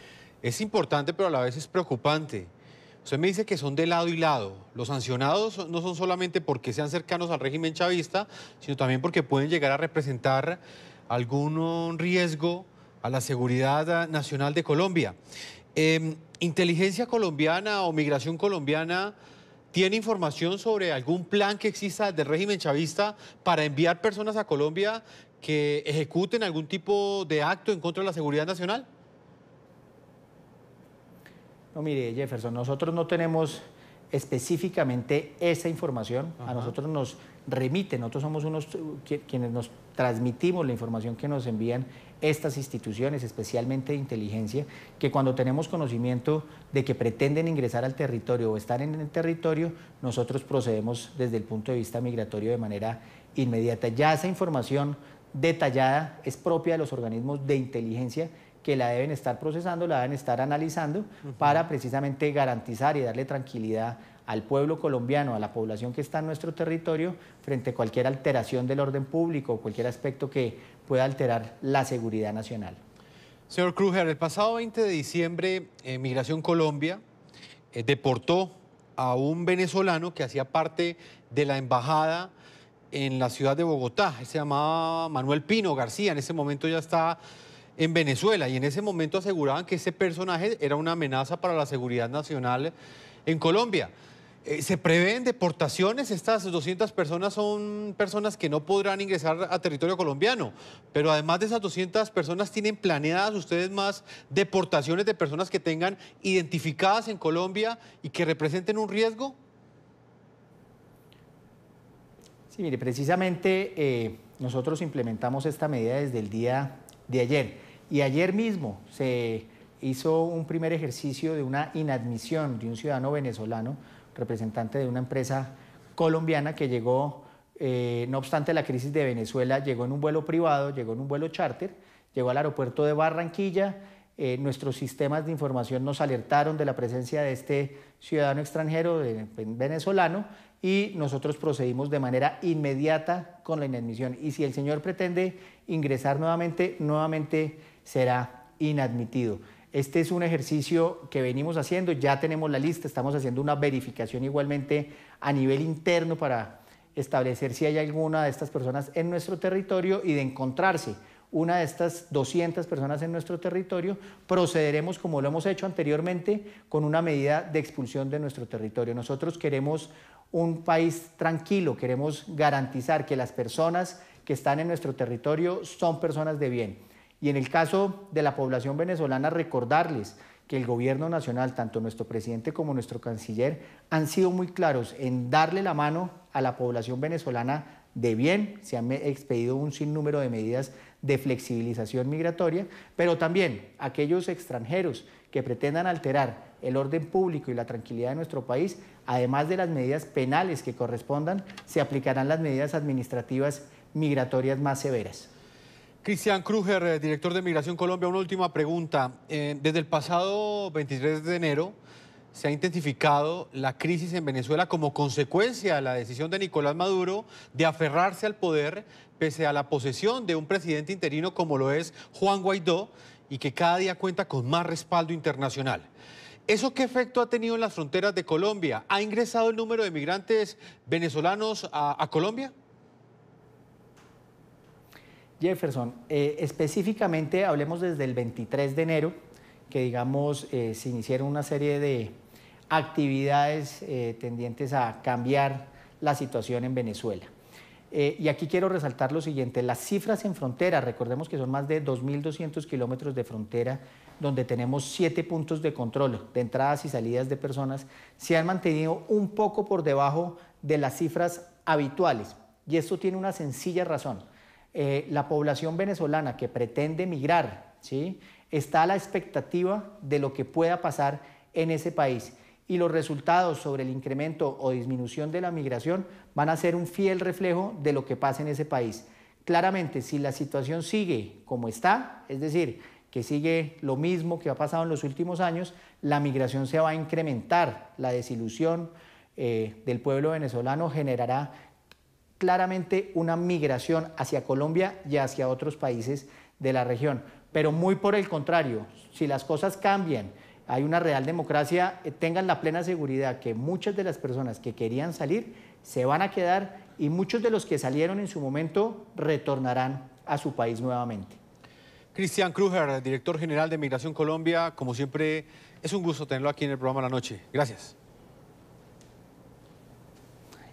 Speaker 2: es importante, pero a la vez es preocupante. Usted me dice que son de lado y lado. Los sancionados no son solamente porque sean cercanos al régimen chavista, sino también porque pueden llegar a representar algún riesgo a la seguridad nacional de Colombia. ¿Inteligencia colombiana o migración colombiana tiene información sobre algún plan que exista del régimen chavista para enviar personas a Colombia que ejecuten algún tipo de acto en contra de la seguridad nacional?
Speaker 13: No, mire, Jefferson, nosotros no tenemos específicamente esa información. A nosotros nos remiten, nosotros somos quienes nos transmitimos la información que nos envían estas instituciones, especialmente de inteligencia, que cuando tenemos conocimiento de que pretenden ingresar al territorio o están en el territorio, nosotros procedemos desde el punto de vista migratorio de manera inmediata. Ya esa información detallada es propia de los organismos de inteligencia que la deben estar procesando, la deben estar analizando para precisamente garantizar y darle tranquilidad al pueblo colombiano, a la población que está en nuestro territorio, frente a cualquier alteración del orden público o cualquier aspecto que pueda alterar la seguridad nacional.
Speaker 2: Señor Krüger, el pasado 20 de diciembre, Migración Colombia deportó a un venezolano que hacía parte de la embajada en la ciudad de Bogotá. Se llamaba Manuel Pino García, en ese momento ya está en Venezuela, y en ese momento aseguraban que ese personaje era una amenaza para la seguridad nacional en Colombia. ¿Se prevén deportaciones? Estas 200 personas son personas que no podrán ingresar a territorio colombiano, pero además de esas 200 personas, ¿tienen planeadas ustedes más deportaciones de personas que tengan identificadas en Colombia y que representen un riesgo?
Speaker 13: Sí, mire, precisamente nosotros implementamos esta medida desde el día de ayer, y ayer mismo se hizo un primer ejercicio de una inadmisión de un ciudadano venezolano, representante de una empresa colombiana que llegó, no obstante la crisis de Venezuela, llegó en un vuelo privado, llegó en un vuelo charter, llegó al aeropuerto de Barranquilla. Nuestros sistemas de información nos alertaron de la presencia de este ciudadano extranjero venezolano, y nosotros procedimos de manera inmediata con la inadmisión. Y si el señor pretende ingresar nuevamente será inadmitido. Este es un ejercicio que venimos haciendo, ya tenemos la lista, estamos haciendo una verificación igualmente a nivel interno para establecer si hay alguna de estas personas en nuestro territorio, y de encontrarse una de estas 200 personas en nuestro territorio, procederemos, como lo hemos hecho anteriormente, con una medida de expulsión de nuestro territorio. Nosotros queremos un país tranquilo, queremos garantizar que las personas que están en nuestro territorio son personas de bien. Y en el caso de la población venezolana, recordarles que el gobierno nacional, tanto nuestro presidente como nuestro canciller, han sido muy claros en darle la mano a la población venezolana de bien, se han expedido un sinnúmero de medidas de flexibilización migratoria, pero también aquellos extranjeros que pretendan alterar el orden público y la tranquilidad de nuestro país, además de las medidas penales que correspondan, se aplicarán las medidas administrativas migratorias más severas.
Speaker 2: Christian Kruger, director de Migración Colombia, una última pregunta. Desde el pasado 23 de enero se ha intensificado la crisis en Venezuela como consecuencia de la decisión de Nicolás Maduro de aferrarse al poder pese a la posesión de un presidente interino como lo es Juan Guaidó y que cada día cuenta con más respaldo internacional. ¿Eso qué efecto ha tenido en las fronteras de Colombia? ¿Ha ingresado el número de migrantes venezolanos a Colombia?
Speaker 13: Jefferson, específicamente hablemos desde el 23 de enero, que digamos se iniciaron una serie de actividades tendientes a cambiar la situación en Venezuela. Y aquí quiero resaltar lo siguiente, las cifras en frontera, recordemos que son más de 2.200 kilómetros de frontera, donde tenemos 7 puntos de control de entradas y salidas de personas, se han mantenido un poco por debajo de las cifras habituales. Y esto tiene una sencilla razón. La población venezolana que pretende migrar, ¿sí?, está a la expectativa de lo que pueda pasar en ese país. Y los resultados sobre el incremento o disminución de la migración van a ser un fiel reflejo de lo que pasa en ese país. Claramente, si la situación sigue como está, es decir, que sigue lo mismo que ha pasado en los últimos años, la migración se va a incrementar, la desilusión del pueblo venezolano generará claramente una migración hacia Colombia y hacia otros países de la región. Pero muy por el contrario, si las cosas cambian, hay una real democracia, tengan la plena seguridad que muchas de las personas que querían salir se van a quedar y muchos de los que salieron en su momento retornarán a su país nuevamente.
Speaker 2: Christian Kruger, director general de Migración Colombia, como siempre, es un gusto tenerlo aquí en el programa La Noche. Gracias.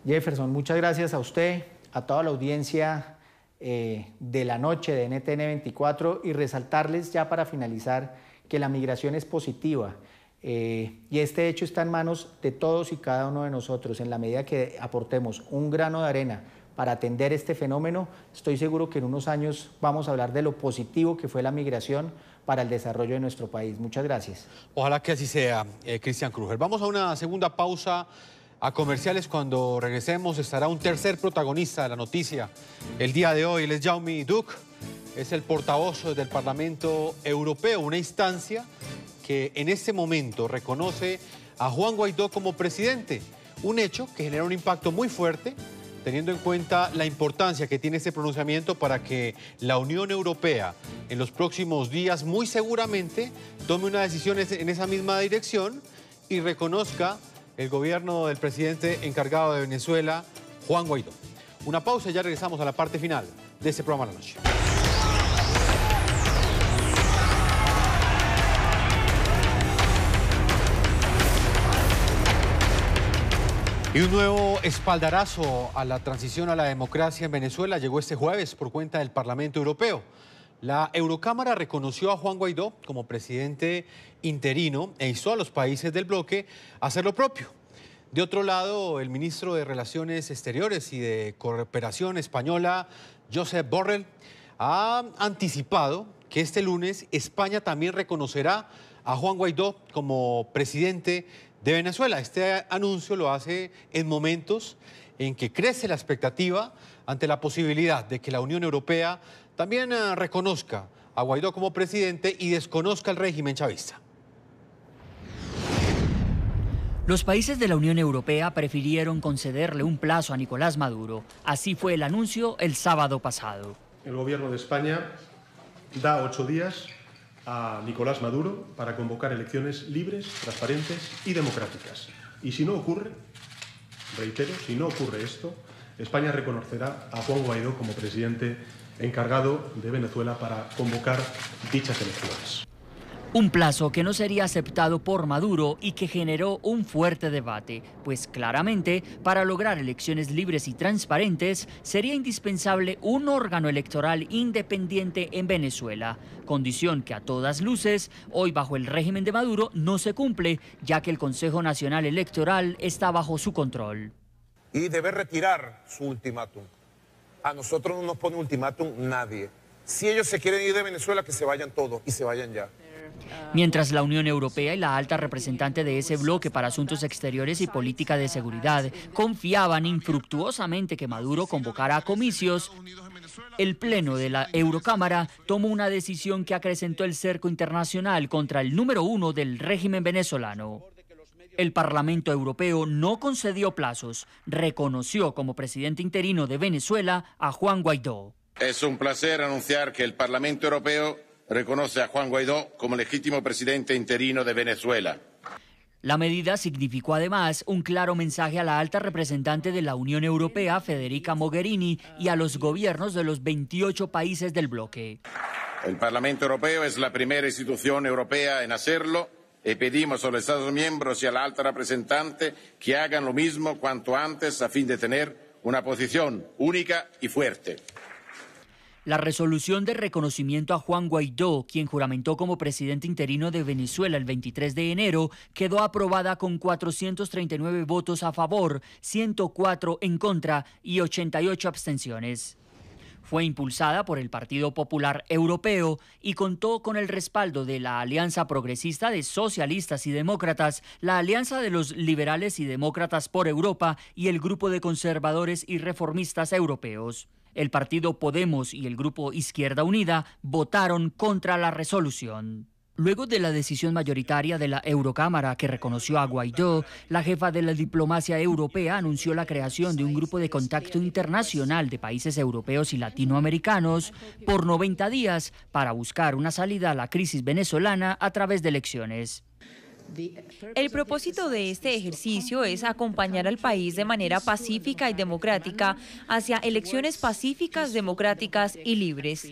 Speaker 13: Jefferson, muchas gracias a usted, a toda la audiencia de La Noche de NTN 24 y resaltarles ya para finalizar que la migración es positiva y este hecho está en manos de todos y cada uno de nosotros. En la medida que aportemos un grano de arena para atender este fenómeno, estoy seguro que en unos años vamos a hablar de lo positivo que fue la migración para el desarrollo de nuestro país. Muchas gracias.
Speaker 2: Ojalá que así sea, Christian Kruger. Vamos a una segunda pausa a comerciales. Cuando regresemos estará un tercer protagonista de la noticia. El día de hoy, él es Jaume Duch, es el portavoz del Parlamento Europeo, una instancia que en este momento reconoce a Juan Guaidó como presidente, un hecho que genera un impacto muy fuerte, teniendo en cuenta la importancia que tiene este pronunciamiento para que la Unión Europea en los próximos días muy seguramente tome una decisión en esa misma dirección y reconozca el gobierno del presidente encargado de Venezuela, Juan Guaidó. Una pausa y ya regresamos a la parte final de este programa La Noche. Y un nuevo espaldarazo a la transición a la democracia en Venezuela llegó este jueves por cuenta del Parlamento Europeo. La Eurocámara reconoció a Juan Guaidó como presidente interino e instó a los países del bloque a hacer lo propio. De otro lado, el ministro de Relaciones Exteriores y de Cooperación española, Josep Borrell, ha anticipado que este lunes España también reconocerá a Juan Guaidó como presidente de Venezuela. Este anuncio lo hace en momentos en que crece la expectativa ante la posibilidad de que la Unión Europea también reconozca a Guaidó como presidente y desconozca el régimen chavista.
Speaker 12: Los países de la Unión Europea prefirieron concederle un plazo a Nicolás Maduro. Así fue el anuncio el sábado pasado.
Speaker 14: El gobierno de España da 8 días a Nicolás Maduro para convocar elecciones libres, transparentes y democráticas. Y si no ocurre, reitero, si no ocurre esto, España reconocerá a Juan Guaidó como presidente encargado de Venezuela para convocar dichas elecciones.
Speaker 12: Un plazo que no sería aceptado por Maduro y que generó un fuerte debate, pues claramente para lograr elecciones libres y transparentes sería indispensable un órgano electoral independiente en Venezuela, condición que a todas luces hoy bajo el régimen de Maduro no se cumple, ya que el Consejo Nacional Electoral está bajo su control.
Speaker 9: y debe retirar su ultimátum. A nosotros no nos pone ultimátum nadie. Si ellos se quieren ir de Venezuela, que se vayan todos y se vayan ya.
Speaker 12: Mientras la Unión Europea y la alta representante de ese bloque para asuntos exteriores y política de seguridad confiaban infructuosamente que Maduro convocara a comicios, el Pleno de la Eurocámara tomó una decisión que acrecentó el cerco internacional contra el número 1 del régimen venezolano. El Parlamento Europeo no concedió plazos, reconoció como presidente interino de Venezuela a Juan Guaidó.
Speaker 6: Es un placer anunciar que el Parlamento Europeo reconoce a Juan Guaidó como legítimo presidente interino de Venezuela.
Speaker 12: La medida significó además un claro mensaje a la alta representante de la Unión Europea, Federica Mogherini, y a los gobiernos de los 28 países del bloque.
Speaker 6: El Parlamento Europeo es la primera institución europea en hacerlo y pedimos a los Estados miembros y a la alta representante que hagan lo mismo cuanto antes a fin de tener una posición única y fuerte.
Speaker 12: La resolución de reconocimiento a Juan Guaidó, quien juramentó como presidente interino de Venezuela el 23 de enero, quedó aprobada con 439 votos a favor, 104 en contra y 88 abstenciones. Fue impulsada por el Partido Popular Europeo y contó con el respaldo de la Alianza Progresista de Socialistas y Demócratas, la Alianza de los Liberales y Demócratas por Europa y el Grupo de Conservadores y Reformistas Europeos. El partido Podemos y el grupo Izquierda Unida votaron contra la resolución. Luego de la decisión mayoritaria de la Eurocámara que reconoció a Guaidó, la jefa de la diplomacia europea anunció la creación de un grupo de contacto internacional de países europeos y latinoamericanos por 90 días para buscar una salida a la crisis venezolana a través de elecciones.
Speaker 15: El propósito de este ejercicio es acompañar al país de manera pacífica y democrática hacia elecciones pacíficas, democráticas y libres.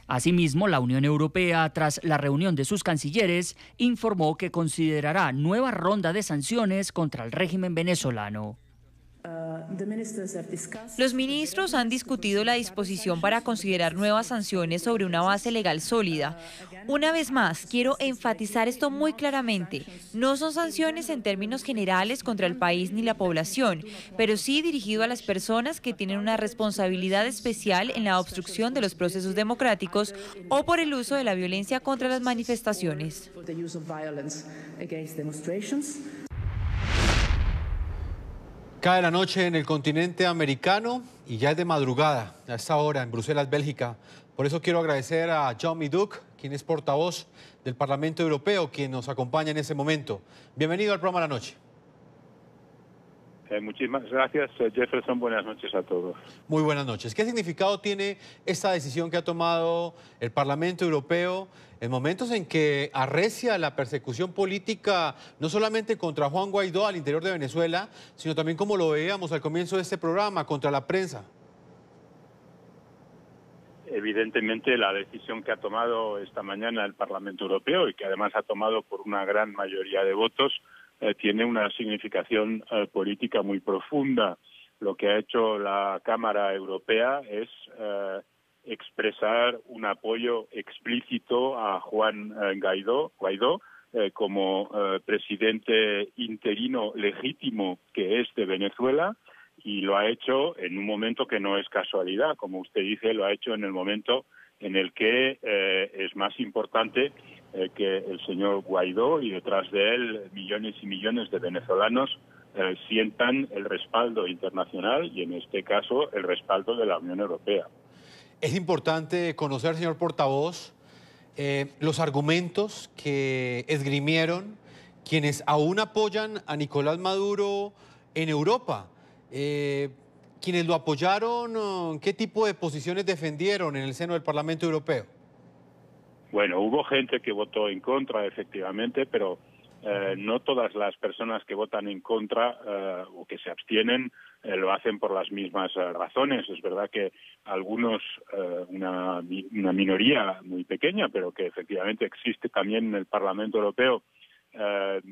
Speaker 12: Asimismo, la Unión Europea, tras la reunión de sus cancilleres, informó que considerará nueva ronda de sanciones contra el régimen venezolano.
Speaker 15: Los ministros han discutido la disposición para considerar nuevas sanciones sobre una base legal sólida. Una vez más, quiero enfatizar esto muy claramente. No son sanciones en términos generales contra el país ni la población, pero sí dirigido a las personas que tienen una responsabilidad especial en la obstrucción de los procesos democráticos o por el uso de la violencia contra las manifestaciones.
Speaker 2: Cae la noche en el continente americano y ya es de madrugada, a esta hora en Bruselas, Bélgica. Por eso quiero agradecer a Jean-Michel Duc, quien es portavoz del Parlamento Europeo, quien nos acompaña en ese momento. Bienvenido al programa La Noche.
Speaker 16: Muchísimas gracias, Jefferson. Buenas noches a todos.
Speaker 2: Muy buenas noches. ¿Qué significado tiene esta decisión que ha tomado el Parlamento Europeo en momentos en que arrecia la persecución política, no solamente contra Juan Guaidó al interior de Venezuela, sino también, como lo veíamos al comienzo de este programa, contra la prensa?
Speaker 16: Evidentemente, la decisión que ha tomado esta mañana el Parlamento Europeo y que además ha tomado por una gran mayoría de votos, tiene una significación política muy profunda. Lo que ha hecho la Cámara Europea es expresar un apoyo explícito a Juan Guaidó como presidente interino legítimo que es de Venezuela, y lo ha hecho en un momento que no es casualidad. Como usted dice, lo ha hecho en el momento en el que es más importante que el señor Guaidó y detrás de él millones y millones de venezolanos sientan el respaldo internacional y en este caso el respaldo de la Unión Europea.
Speaker 2: Es importante conocer, señor portavoz, los argumentos que esgrimieron quienes aún apoyan a Nicolás Maduro en Europa. Quienes lo apoyaron, ¿qué tipo de posiciones defendieron en el seno del Parlamento Europeo?
Speaker 16: Bueno, hubo gente que votó en contra, efectivamente, pero no todas las personas que votan en contra o que se abstienen lo hacen por las mismas razones. Es verdad que algunos, una minoría muy pequeña, pero que efectivamente existe también en el Parlamento Europeo,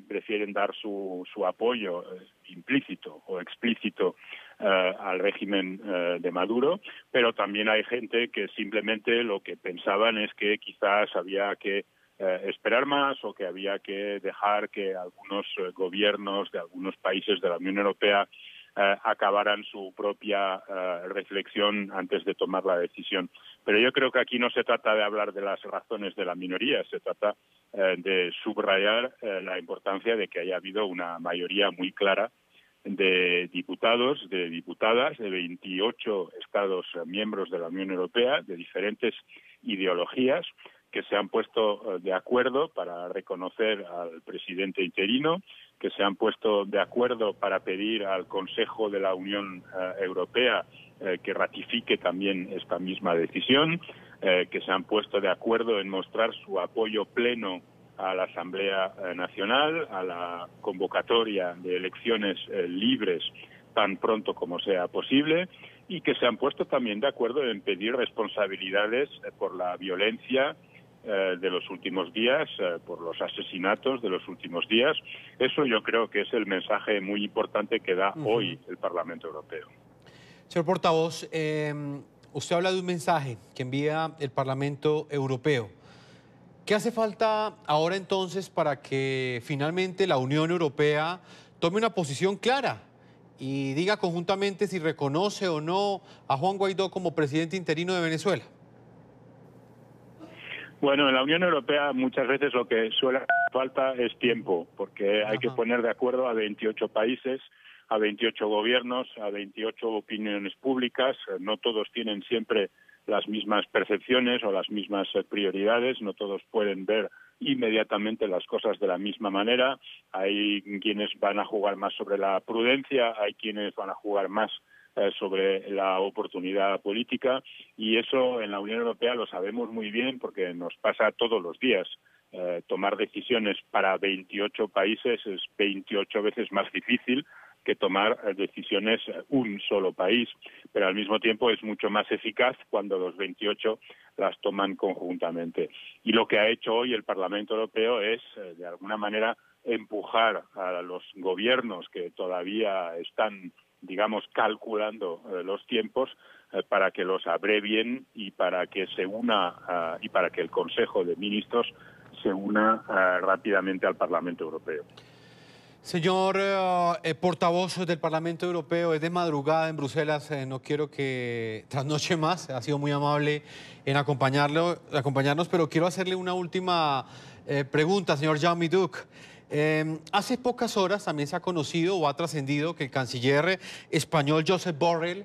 Speaker 16: prefieren dar su apoyo implícito o explícito al régimen de Maduro, pero también hay gente que simplemente lo que pensaban es que quizás había que esperar más o que había que dejar que algunos gobiernos de algunos países de la Unión Europea acabaran su propia reflexión antes de tomar la decisión. Pero yo creo que aquí no se trata de hablar de las razones de la minoría, se trata de subrayar la importancia de que haya habido una mayoría muy clara de diputados, de diputadas, de 28 Estados miembros de la Unión Europea, de diferentes ideologías, que se han puesto de acuerdo para reconocer al presidente interino, que se han puesto de acuerdo para pedir al Consejo de la Unión Europea que ratifique también esta misma decisión, que se han puesto de acuerdo en mostrar su apoyo pleno a la Asamblea Nacional, a la convocatoria de elecciones libres tan pronto como sea posible, y que se han puesto también de acuerdo en pedir responsabilidades por la violencia de los últimos días, por los asesinatos de los últimos días. Eso yo creo que es el mensaje muy importante que da hoy el Parlamento Europeo.
Speaker 2: Señor portavoz, usted habla de un mensaje que envía el Parlamento Europeo. ¿Qué hace falta ahora entonces para que finalmente la Unión Europea tome una posición clara y diga conjuntamente si reconoce o no a Juan Guaidó como presidente interino de Venezuela?
Speaker 16: Bueno, en la Unión Europea muchas veces lo que suele hacer falta es tiempo, porque hay que poner de acuerdo a 28 países, a 28 gobiernos, a 28 opiniones públicas. No todos tienen siempre las mismas percepciones o las mismas prioridades, no todos pueden ver inmediatamente las cosas de la misma manera. Hay quienes van a jugar más sobre la prudencia, hay quienes van a jugar más sobre la oportunidad política, y eso en la Unión Europea lo sabemos muy bien porque nos pasa todos los días. Tomar decisiones para 28 países es 28 veces más difícil que tomar decisiones un solo país, pero al mismo tiempo es mucho más eficaz cuando los 28 las toman conjuntamente. Y lo que ha hecho hoy el Parlamento Europeo es, de alguna manera, empujar a los gobiernos que todavía están, digamos, calculando los tiempos para que los abrevien y para que se una y para que el Consejo de Ministros se una rápidamente al Parlamento Europeo.
Speaker 2: Señor portavoz del Parlamento Europeo, es de madrugada en Bruselas, no quiero que trasnoche más, ha sido muy amable en acompañarnos, pero quiero hacerle una última pregunta, señor Jean-Duc. Hace pocas horas también se ha conocido o ha trascendido que el canciller español Josep Borrell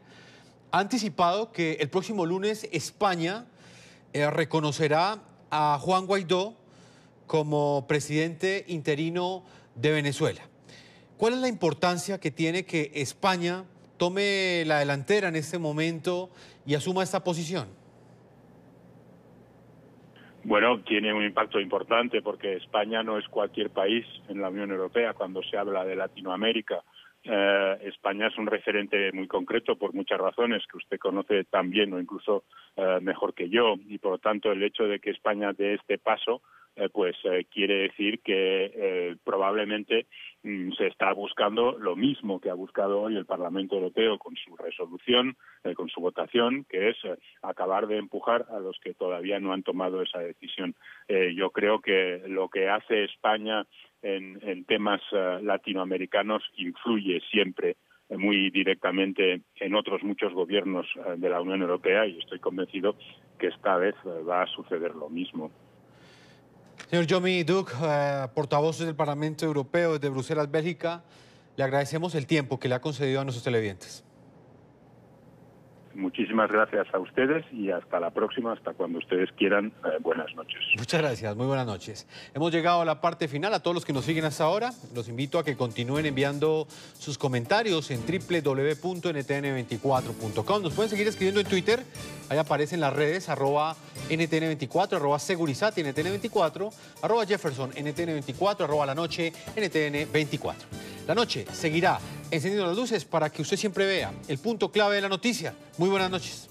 Speaker 2: ha anticipado que el próximo lunes España reconocerá a Juan Guaidó como presidente interino de Venezuela. ¿Cuál es la importancia que tiene que España tome la delantera en este momento y asuma esta posición?
Speaker 16: Bueno, tiene un impacto importante porque España no es cualquier país en la Unión Europea cuando se habla de Latinoamérica. España es un referente muy concreto por muchas razones que usted conoce tan bien o incluso mejor que yo, y por lo tanto el hecho de que España dé este paso quiere decir que probablemente se está buscando lo mismo que ha buscado hoy el Parlamento Europeo con su resolución, con su votación, que es acabar de empujar a los que todavía no han tomado esa decisión. Yo creo que lo que hace España en temas latinoamericanos influye siempre muy directamente en otros muchos gobiernos de la Unión Europea, y estoy convencido que esta vez va a suceder lo mismo.
Speaker 2: Señor Jean-Duc, portavoz del Parlamento Europeo desde Bruselas, Bélgica, le agradecemos el tiempo que le ha concedido a nuestros televidentes.
Speaker 16: Muchísimas gracias a ustedes y hasta la próxima, hasta cuando ustedes quieran. Buenas noches.
Speaker 2: Muchas gracias, muy buenas noches. Hemos llegado a la parte final. A todos los que nos siguen hasta ahora, los invito a que continúen enviando sus comentarios en www.ntn24.com. Nos pueden seguir escribiendo en Twitter, ahí aparecen las redes, @NTN24, @Segurizati, NTN24, @Jefferson, NTN24, @La Noche, NTN24. La noche seguirá encendiendo las luces para que usted siempre vea el punto clave de la noticia. Muy buenas noches.